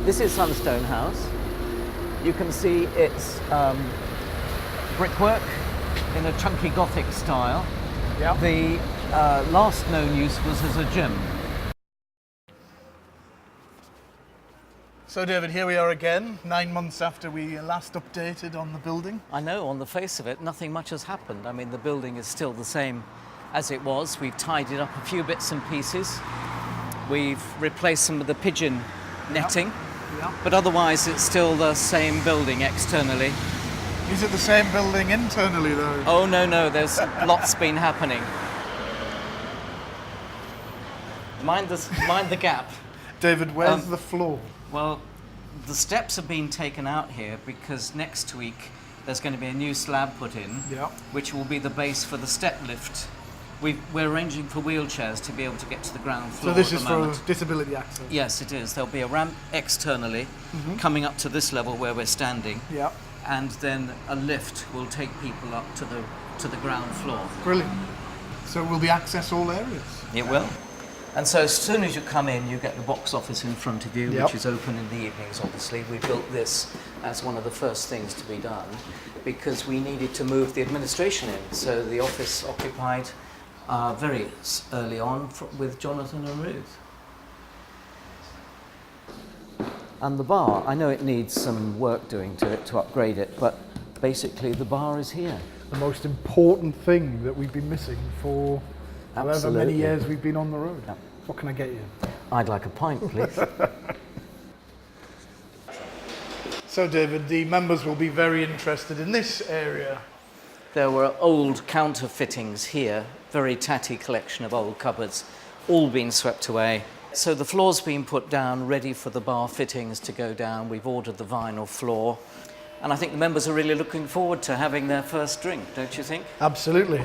This is Sunstone House. You can see it's brickwork in a chunky Gothic style. Yep. The last known use was as a gym. So David, here we are again, 9 months after we last updated on the building. I know, on the face of it, nothing much has happened. I mean, the building is still the same as it was. We've tidied up a few bits and pieces. We've replaced some of the pigeon netting, Yep. but otherwise it's still the same building externally. Is it the same building internally though? Oh, no, there's lots been happening. Mind the gap. David, where's the floor? Well, the steps have been taken out here because next week there's going to be a new slab put in, Yeah. which will be the base for the step lift. We're arranging for wheelchairs to be able to get to the ground floor. So this at is the for moment. disability access? Yes, it is. There'll be a ramp externally coming up to this level where we're standing, Yeah. and then a lift will take people up to the ground floor. Brilliant. So it will be access all areas? It will. And so as soon as you come in, you get the box office in front of you, Yep. which is open in the evenings, obviously. We built this as one of the first things to be done because we needed to move the administration in. So the office occupied very early on with Jonathan and Ruth. And the bar, I know it needs some work doing to it to upgrade it, but basically the bar is here. The most important thing that we've been missing for however Absolutely. many years we've been on the road. Yep. What can I get you? I'd like a pint, please. So David, the members will be very interested in this area. There were old counter fittings here, very tatty collection of old cupboards, all been swept away. So the floor's been put down, ready for the bar fittings to go down. We've ordered the vinyl floor. And I think the members are really looking forward to having their first drink, don't you think? Absolutely.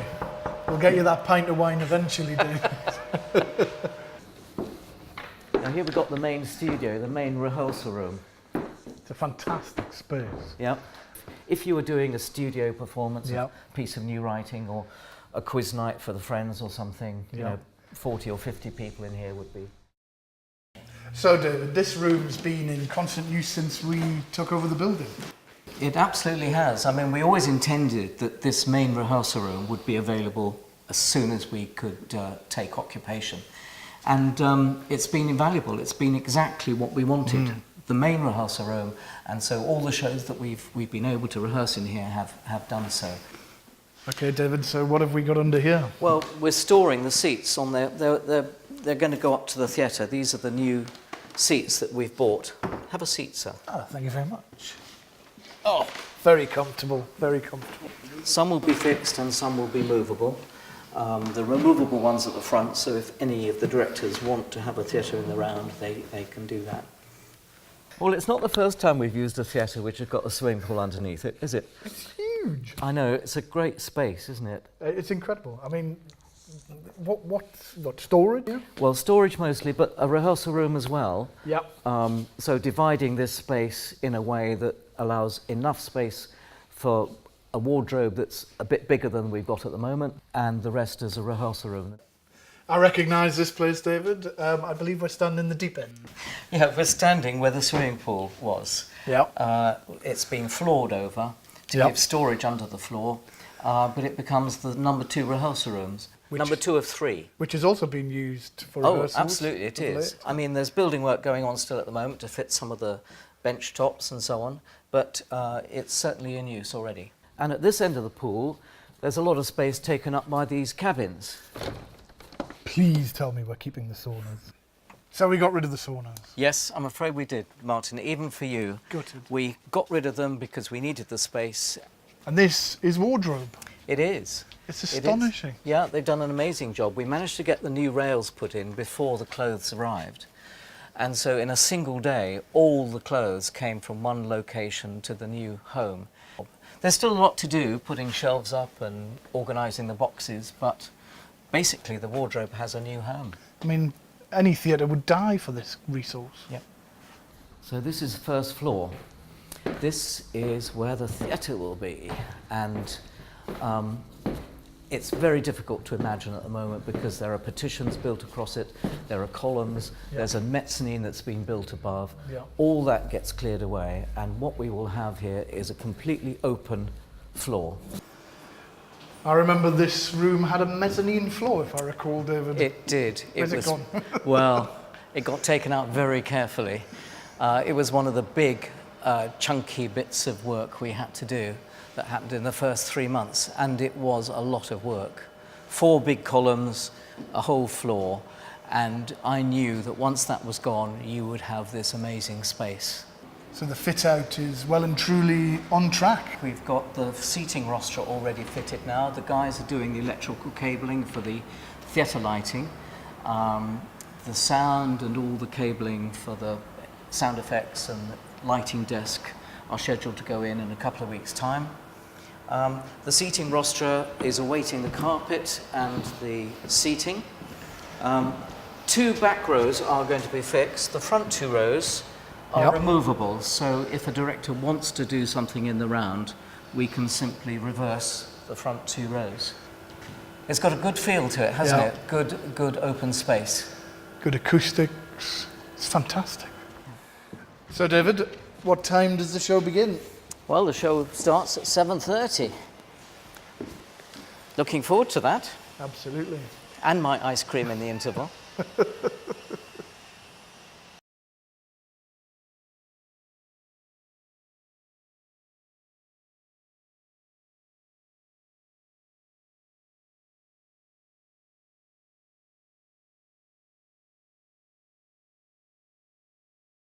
We'll get you that pint of wine eventually, David. Now here we've got the main studio, the main rehearsal room. It's a fantastic space. Yep. If you were doing a studio performance, Yep. a piece of new writing or a quiz night for the friends or something, you Yep. know, 40 or 50 people in here would be. So David, this room's been in constant use since we took over the building. It absolutely has. I mean, we always intended that this main rehearsal room would be available as soon as we could take occupation. And it's been invaluable. It's been exactly what we wanted, the main rehearsal room. And so all the shows that we've been able to rehearse in here have done so. Okay, David, so what have we got under here? Well, we're storing the seats on there. They're going to go up to the theatre. These are the new seats that we've bought. Have a seat, sir. Oh, thank you very much. Oh, very comfortable, very comfortable. Some will be fixed and some will be movable. The removable ones at the front, so if any of the directors want to have a theatre in the round, they can do that. Well, it's not the first time we've used a theatre which has got a swimming pool underneath it, is it? It's huge. I know, it's a great space, isn't it? It's incredible. I mean, what storage? Yeah. Well, storage mostly, but a rehearsal room as well. Yep. So dividing this space in a way that allows enough space for a wardrobe that's a bit bigger than we've got at the moment, and the rest is a rehearsal room. I recognise this place, David. I believe we're standing in the deep end. Yeah, we're standing where the swimming pool was. Yep. It's been floored over to Yep. give storage under the floor, but it becomes the number 2 rehearsal rooms. Which- Number 2 of 3. Which has also been used for Oh, rehearsals. absolutely, it of is. late. I mean, there's building work going on still at the moment to fit some of the bench tops and so on, but it's certainly in use already. And at this end of the pool, there's a lot of space taken up by these cabins. Please tell me we're keeping the saunas. So we got rid of the saunas. Yes, I'm afraid we did, Martin, even for you. Gutted. We got rid of them because we needed the space. And this is wardrobe. It is. It's It is. astonishing. Yeah, they've done an amazing job. We managed to get the new rails put in before the clothes arrived. And so in a single day, all the clothes came from one location to the new home. There's still a lot to do, putting shelves up and organising the boxes, but basically the wardrobe has a new home. I mean, any theatre would die for this resource. Yep. So this is the first floor. This is where the theatre will be, and it's very difficult to imagine at the moment because there are partitions built across it, there are columns, there's a mezzanine that's been built above. All that gets cleared away, and what we will have here is a completely open floor. I remember this room had a mezzanine floor, if I recall, David. It did. Where's it gone? Well, it got taken out very carefully. It was one of the big, chunky bits of work we had to do that happened in the first 3 months, and it was a lot of work. 4 big columns, a whole floor, and I knew that once that was gone, you would have this amazing space. So the fit out is well and truly on track. We've got the seating rostra already fitted now. The guys are doing the electrical cabling for the theatre lighting, the sound and all the cabling for the sound effects and lighting desk are scheduled to go in a couple of weeks' time. The seating rostra is awaiting the carpet and the seating. 2 back rows are going to be fixed. The front 2 rows are removable, so if a director wants to do something in the round, we can simply reverse the front 2 rows. It's got a good feel to it, hasn't it? Good open space. Good acoustics. It's fantastic. So David, what time does the show begin? Well, the show starts at 7:30. Looking forward to that. Absolutely. And my ice cream in the interval.